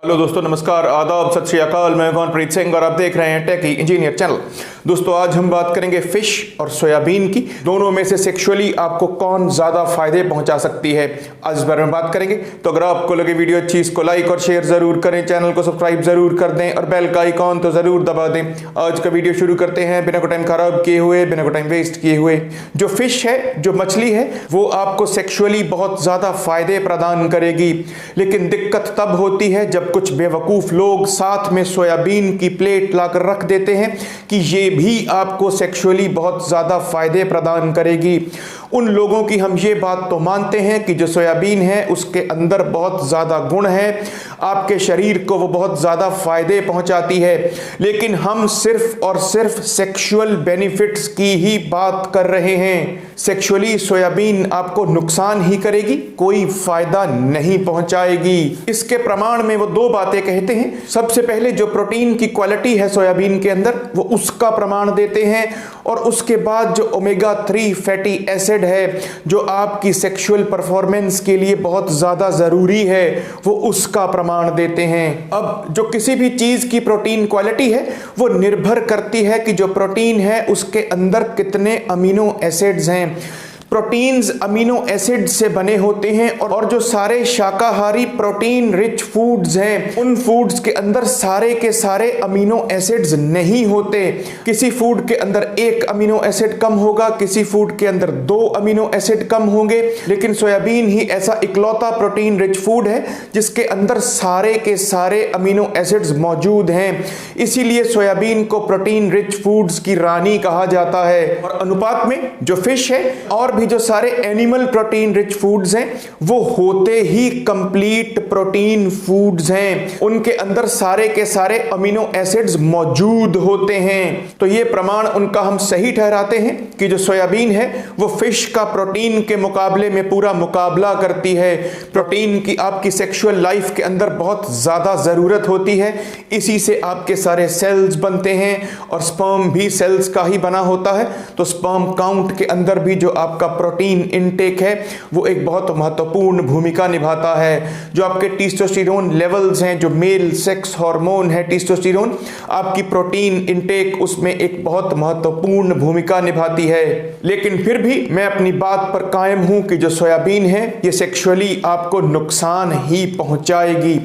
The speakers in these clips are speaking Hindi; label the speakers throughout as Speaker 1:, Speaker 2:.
Speaker 1: हेलो दोस्तों, नमस्कार, आदाब, सत श्री अकाल। मैं कौनप्रीत सिंह और आप देख रहे हैं टेकी इंजीनियर चैनल। दोस्तों, आज हम बात करेंगे फिश और सोयाबीन की। दोनों में से सेक्सुअली आपको कौन ज्यादा फायदे पहुंचा सकती है, आज इस बारे में बात करेंगे। तो अगर आपको लगे वीडियो अच्छी, इसको लाइक और शेयर जरूर करें, चैनल को सब्सक्राइब जरूर कर दें और बेल का आइकॉन तो जरूर दबा दें। आज का वीडियो शुरू करते हैं बिना कोई टाइम खराब किए हुए, बिना कोई टाइम वेस्ट किए हुए। जो फिश है, जो मछली है, वो आपको सेक्सुअली बहुत ज्यादा फायदे प्रदान करेगी, लेकिन दिक्कत तब होती है जब कुछ बेवकूफ लोग साथ में सोयाबीन की प्लेट लाकर रख देते हैं कि ये भी आपको सेक्सुअली बहुत ज्यादा फायदे प्रदान करेगी। उन लोगों की हम ये बात तो मानते हैं कि जो सोयाबीन है उसके अंदर बहुत ज्यादा गुण है, आपके शरीर को वो बहुत ज्यादा फायदे पहुंचाती है, लेकिन हम सिर्फ और सिर्फ सेक्सुअल बेनिफिट्स की ही बात कर रहे हैं। सेक्सुअली सोयाबीन आपको नुकसान ही करेगी, कोई फायदा नहीं पहुंचाएगी। इसके प्रमाण में वो दो बातें कहते हैं। सबसे पहले जो प्रोटीन की क्वालिटी है सोयाबीन के अंदर, वो उसका प्रमाण देते हैं, और उसके बाद जो ओमेगा 3 फैटी एसिड है जो आपकी सेक्सुअल परफॉर्मेंस के लिए बहुत ज्यादा जरूरी है, वो उसका प्रमाण देते हैं। अब जो किसी भी चीज की प्रोटीन क्वालिटी है वो निर्भर करती है कि जो प्रोटीन है उसके अंदर कितने अमीनो एसिड्स हैं। प्रोटीन्स अमीनो एसिड से बने होते हैं, और जो सारे शाकाहारी प्रोटीन रिच फूड्स हैं उन फूड्स के अंदर सारे के सारे अमीनो एसिड्स नहीं होते। किसी फूड के अंदर एक अमीनो एसिड कम होगा, किसी फूड के अंदर 2 अमीनो एसिड कम होंगे, लेकिन सोयाबीन ही ऐसा इकलौता प्रोटीन रिच फूड है जिसके अंदर सारे के सारे अमीनो एसिड्स मौजूद हैं। इसीलिए सोयाबीन को प्रोटीन रिच फूड्स की रानी कहा जाता है। और अनुपात में जो फिश है और भी जो सारे एनिमल प्रोटीन रिच फूड्स हैं वो होते ही कंप्लीट प्रोटीन फूड्स हैं, उनके अंदर सारे के सारे अमीनो एसिड्स मौजूद होते हैं। तो ये प्रमाण उनका हम सही ठहराते हैं कि जो सोयाबीन है वो फिश का प्रोटीन के मुकाबले में पूरा मुकाबला करती है। प्रोटीन की आपकी सेक्सुअल लाइफ के अंदर बहुत ज्यादा जरूरत होती है, इसी से आपके सारे सेल्स बनते हैं, और स्पर्म भी सेल्स का ही बना होता है। तो स्पर्म काउंट के अंदर भी जो आपका प्रोटीन इनटेक है वो एक बहुत महत्वपूर्ण भूमिका निभाता है। जो आपके टेस्टोस्टेरोन लेवल्स हैं, जो मेल सेक्स हार्मोन है टेस्टोस्टेरोन, आपकी प्रोटीन इनटेक उसमें एक बहुत महत्वपूर्ण भूमिका निभाती है। लेकिन फिर भी मैं अपनी बात पर कायम हूं कि जो सोयाबीन है ये सेक्सुअली आपको नुकसान ही पहुंचाएगी।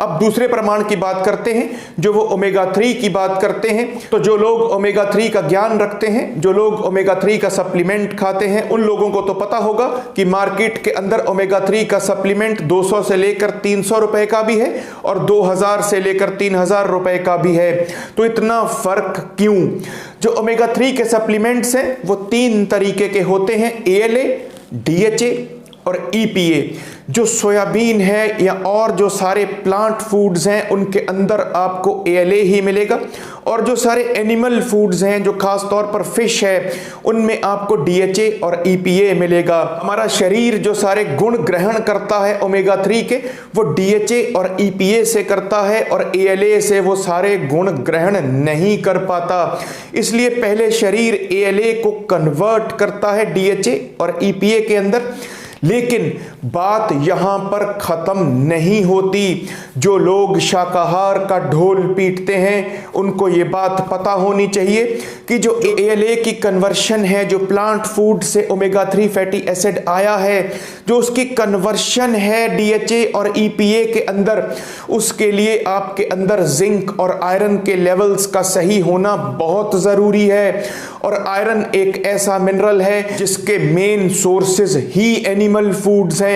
Speaker 1: अब दूसरे प्रमाण की बात करते हैं, जो वो ओमेगा 3 की बात करते हैं। तो जो लोग ओमेगा 3 का ज्ञान रखते हैं, जो लोग ओमेगा 3 का सप्लीमेंट खाते हैं, उन लोगों को तो पता होगा कि मार्केट के अंदर ओमेगा 3 का सप्लीमेंट 200 से लेकर 300 रुपए का भी है और 2000 से लेकर 3000 रुपए का भी है। तो इतना फर्क क्यों? जो ओमेगा 3 के सप्लीमेंट्स हैं वो 3 तरीके के होते हैं, ALA, DHA और EPA। जो सोयाबीन है या और जो सारे प्लांट फूड्स हैं उनके अंदर आपको ALA ही मिलेगा, और जो सारे एनिमल फूड्स हैं, जो खास तौर पर फिश है, उनमें आपको DHA और EPA मिलेगा। हमारा शरीर जो सारे गुण ग्रहण करता है ओमेगा 3 के, वो DHA और EPA से करता है, और ALA से वो सारे गुण ग्रहण नहीं कर पाता। इसलिए पहले शरीर ALA को कन्वर्ट करता है DHA और EPA के अंदर। लेकिन बात यहां पर खत्म नहीं होती। जो लोग शाकाहार का ढोल पीटते हैं उनको ये बात पता होनी चाहिए कि जो ALA की कन्वर्शन है, जो प्लांट फूड से ओमेगा 3 फैटी एसिड आया है, जो उसकी कन्वर्शन है DHA और EPA के अंदर, उसके लिए आपके अंदर जिंक और आयरन के लेवल्स का सही होना बहुत जरूरी है। और आयरन एक ऐसा मिनरल है जिसके मेन सोर्सेज ही एनिमल फूड्स हैं।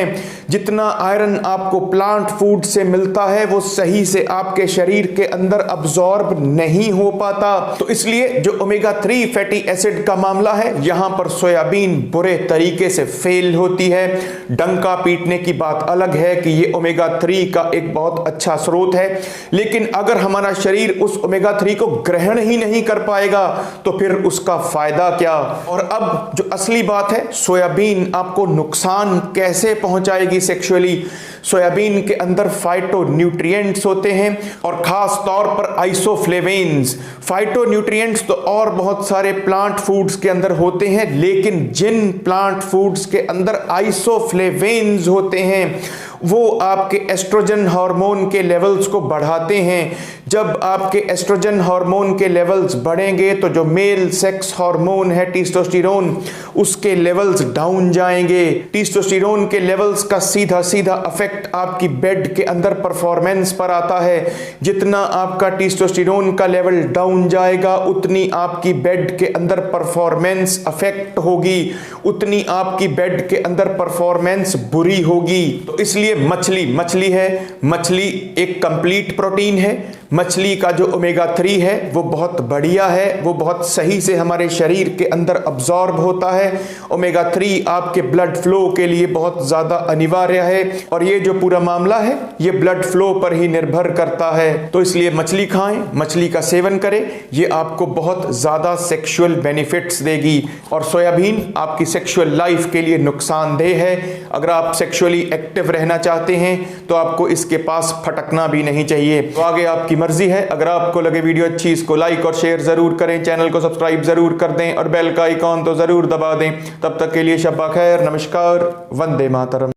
Speaker 1: जितना आयरन आपको प्लांट फूड से मिलता है वो सही से आपके शरीर के अंदर अब्सॉर्ब नहीं हो पाता। तो इसलिए जो ओमेगा 3 फैटी एसिड का मामला है, यहां पर सोयाबीन बुरे तरीके से फेल होती है। डंका पीटने की बात अलग है कि ये ओमेगा 3 का एक बहुत अच्छा स्रोत है, लेकिन अगर हमारा शरीर उस ओमेगा 3 को ग्रहण ही नहीं कर पाएगा तो फिर उसका फायदा क्या? और अब जो असली बात है, सोयाबीन आपको नुकसान कैसे पहुंचाएगी सेक्सुअली। सोयाबीन के अंदर फाइटोन्यूट्रिएंट्स होते हैं, और खास तौर पर आइसोफ्लेवेन्स। फाइटोन्यूट्रिएंट्स तो और बहुत सारे प्लांट फूड्स के अंदर होते हैं, लेकिन जिन प्लांट फूड्स के अंदर आइसोफ्लेवेन्स होते हैं वो आपके एस्ट्रोजन हार्मोन के लेवल्स को बढ़ाते हैं। जब आपके एस्ट्रोजन हार्मोन के लेवल्स बढ़ेंगे तो जो मेल सेक्स हार्मोन है टेस्टोस्टेरोन, उसके लेवल्स डाउन जाएंगे। टेस्टोस्टेरोन के लेवल्स का सीधा सीधा इफेक्ट आपकी बेड के अंदर परफॉर्मेंस पर आता है। जितना आपका टेस्टोस्टेरोन का लेवल डाउन जाएगा उतनी आपकी बेड के अंदर परफॉर्मेंस अफेक्ट होगी, उतनी आपकी बेड के अंदर परफॉर्मेंस बुरी होगी। तो इसलिए मछली है, मछली एक कंप्लीट प्रोटीन है। मछली का जो ओमेगा 3 है वो बहुत बढ़िया है, वो बहुत सही से हमारे शरीर के अंदर अब्जॉर्ब होता है। ओमेगा 3 आपके ब्लड फ्लो के लिए बहुत ज़्यादा अनिवार्य है और ये जो पूरा मामला है ये ब्लड फ्लो पर ही निर्भर करता है। तो इसलिए मछली खाएं, मछली का सेवन करें, ये आपको बहुत ज़्यादा सेक्सुअल बेनिफिट्स देगी। और सोयाबीन आपकी सेक्सुअल लाइफ के लिए नुकसानदेह है। अगर आप सेक्सुअली एक्टिव रहना चाहते हैं तो आपको इसके पास फटकना भी नहीं चाहिए। तो आगे आपकी मर्जी है। अगर आपको लगे वीडियो अच्छी, इसको लाइक और शेयर जरूर करें, चैनल को सब्सक्राइब जरूर कर दें और बेल का आइकॉन तो जरूर दबा दें। तब तक के लिए शब्बा खैर, नमस्कार, वंदे मातरम।